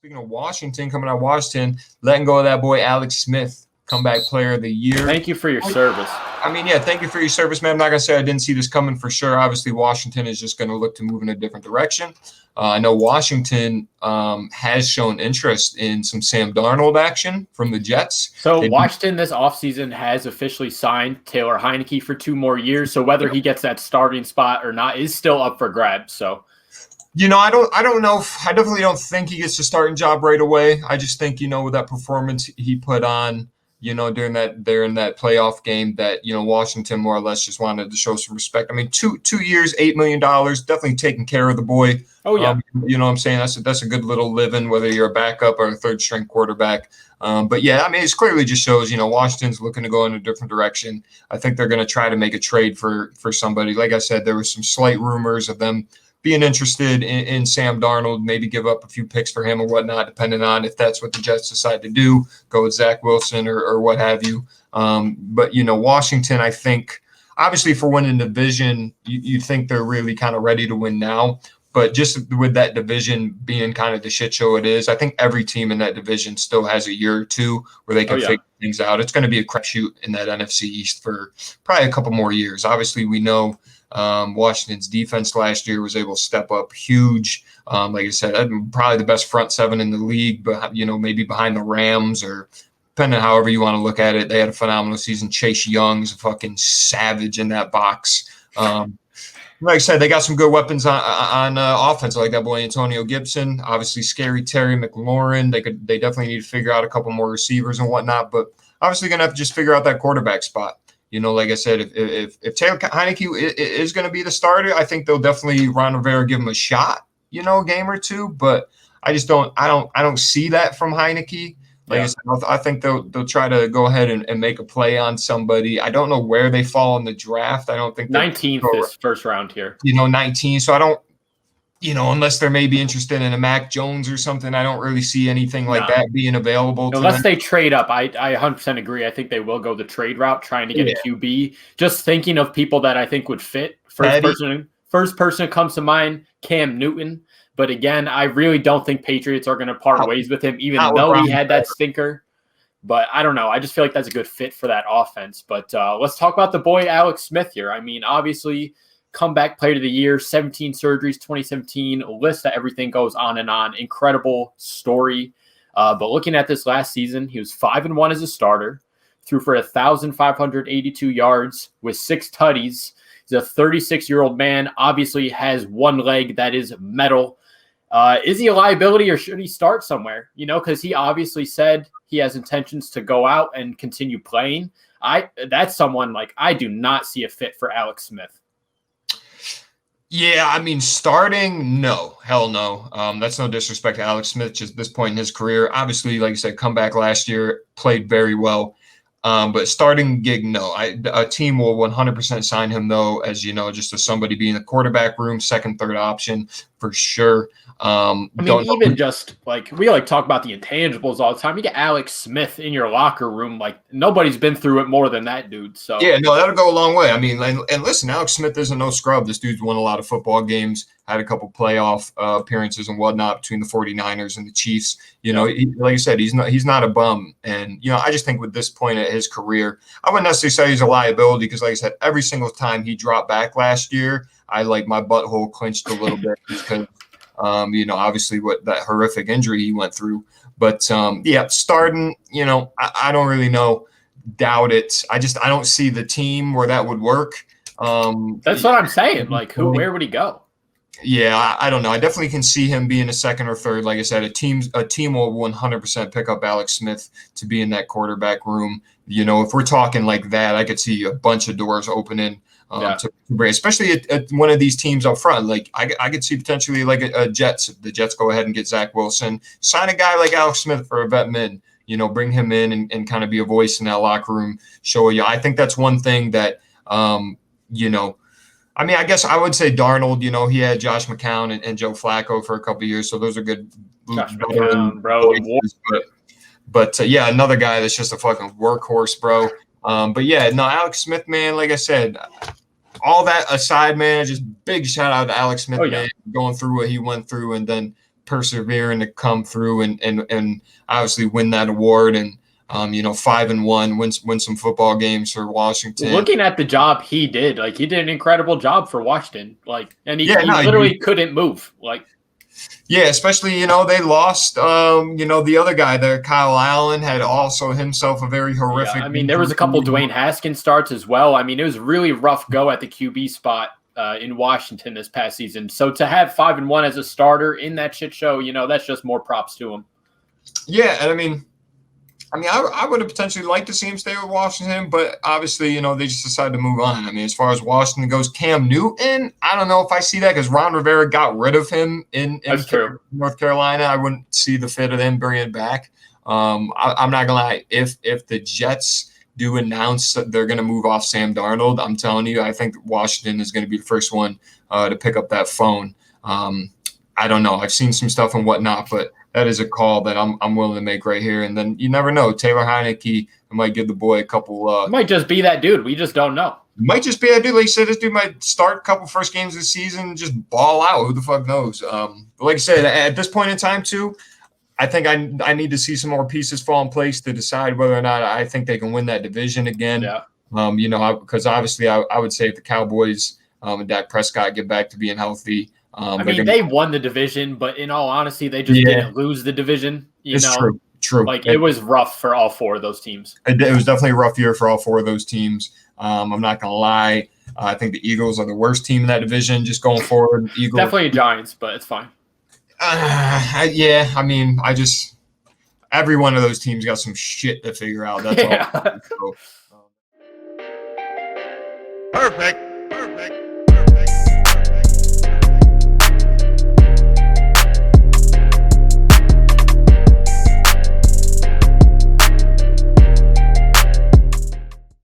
Speaking of Washington, coming out of Washington, letting go of that boy Alex Smith, comeback player of the year. Thank you for your service. I mean, yeah, thank you for your service, man. I'm not going to say I didn't see this coming for sure. Obviously, Washington is just going to look to move in a different direction. I know Washington has shown interest in some Sam Darnold action from the Jets. So Washington this offseason has officially signed Taylor Heineke for 2 more years. So whether he gets that starting spot or not is still up for grabs. So, I don't know. I definitely don't think he gets the starting job right away. I just think, with that performance he put on, during that playoff game that, Washington more or less just wanted to show some respect. I mean, two years, $8 million, definitely taking care of the boy. Oh, yeah. You know what I'm saying? That's a good little living, whether you're a backup or a third string quarterback. But yeah, I mean, it clearly just shows, Washington's looking to go in a different direction. I think they're going to try to make a trade for somebody. Like I said, there was some slight rumors of them being interested in Sam Darnold, maybe give up a few picks for him or whatnot, depending on if that's what the Jets decide to do, go with Zach Wilson or what have you. But, Washington, I think, obviously for winning the division, you think they're really kind of ready to win now. But just with that division being kind of the shit show it is, I think every team in that division still has a year or two where they can figure things out. It's going to be a crapshoot in that NFC East for probably a couple more years. Obviously, we know Washington's defense last year was able to step up huge. Like I said, probably the best front seven in the league, but maybe behind the Rams or depending on however you want to look at it. They had a phenomenal season. Chase Young's a fucking savage in that box. Like I said, they got some good weapons on offense, like that boy Antonio Gibson. Obviously, scary Terry McLaurin. They definitely need to figure out a couple more receivers and whatnot. But obviously, going to have to just figure out that quarterback spot. Like I said, if Taylor Heineke is going to be the starter, I think they'll definitely Ron Rivera give him a shot, a game or two. But I just don't see that from Heineke. Like I said, I think they'll try to go ahead and make a play on somebody. I don't know where they fall in the draft. I don't think 19th is first round here. 19. So I don't, unless they're maybe interested in a Mac Jones or something, I don't really see anything like that being available. Unless they trade up. I 100% agree. I think they will go the trade route, trying to get a QB. Just thinking of people that I think would fit. First person that comes to mind, Cam Newton. But again, I really don't think Patriots are going to part ways with him, even though he had that stinker. But I don't know. I just feel like that's a good fit for that offense. But let's talk about the boy Alex Smith here. I mean, obviously, comeback player of the year, 17 surgeries, 2017, a list that everything goes on and on. Incredible story. But looking at this last season, he was 5-1 as a starter, threw for 1,582 yards with 6 tutties. He's a 36-year-old man, obviously has one leg that is metal. Is he a liability or should he start somewhere? Because he obviously said he has intentions to go out and continue playing. That's someone I do not see a fit for Alex Smith. Yeah, I mean, starting, no. Hell no. That's no disrespect to Alex Smith, just at this point in his career. Obviously, like I said, comeback last year, played very well. But starting gig, no. A team will 100% sign him, though, as just as somebody being in the quarterback room, second, third option for sure. Just we talk about the intangibles all the time. You get Alex Smith in your locker room, nobody's been through it more than that dude. So yeah, no, that'll go a long way. I mean, and listen, Alex Smith isn't no scrub. This dude's won a lot of football games, had a couple playoff appearances and whatnot between the 49ers and the Chiefs. Like you said, he's not a bum. And I just think with this point of his career, I wouldn't necessarily say he's a liability because, like I said, every single time he dropped back last year, my butthole clenched a little bit because. Obviously what that horrific injury he went through, but starting, I don't really know, doubt it. I don't see the team where that would work. That's what I'm saying. Where would he go? Yeah, I don't know. I definitely can see him being a second or third. Like I said, a team will 100% pick up Alex Smith to be in that quarterback room. If we're talking like that, I could see a bunch of doors opening. To bring, especially at one of these teams up front. I could see potentially a Jets. If the Jets go ahead and get Zach Wilson, sign a guy like Alex Smith for a vet min, bring him in and kind of be a voice in that locker room, show you. I think that's one thing that, I guess I would say Darnold, he had Josh McCown and Joe Flacco for a couple of years. So those are good. Josh McCown, bro. But another guy that's just a fucking workhorse, bro. Alex Smith, man, like I said, all that aside, man, just big shout out to Alex Smith, man, going through what he went through and then persevering to come through and obviously win that award and 5-1, win some football games for Washington. Looking at the job he did, like he did an incredible job for Washington. And he literally couldn't move. Yeah, especially, they lost, the other guy there, Kyle Allen, had also himself a very horrific. Yeah, there was a couple Dwayne Haskins starts as well. It was really rough go at the QB spot in Washington this past season. So to have 5-1 as a starter in that shit show, that's just more props to him. Yeah, and I would have potentially liked to see him stay with Washington, but obviously, they just decided to move on. As far as Washington goes, Cam Newton, I don't know if I see that because Ron Rivera got rid of him in North Carolina. I wouldn't see the fit of them bringing it back. I'm not going to lie. If the Jets do announce that they're going to move off Sam Darnold, I'm telling you, I think Washington is going to be the first one to pick up that phone. I don't know. I've seen some stuff and whatnot, but that is a call that I'm willing to make right here. And then you never know. Taylor Heineke might give the boy a couple. Might just be that dude. We just don't know. Might just be that dude. Like you said, this dude might start a couple first games of the season and just ball out. Who the fuck knows? But like I said, at this point in time, too, I think I need to see some more pieces fall in place to decide whether or not I think they can win that division again. Yeah. Because obviously I would say if the Cowboys and Dak Prescott get back to being healthy. They won the division, but in all honesty, they just didn't lose the division. True. It was rough for all four of those teams. It was definitely a rough year for all four of those teams. I'm not going to lie. I think the Eagles are the worst team in that division just going forward. Eagles. Definitely Giants, but it's fine. Every one of those teams got some shit to figure out. That's all. Perfect.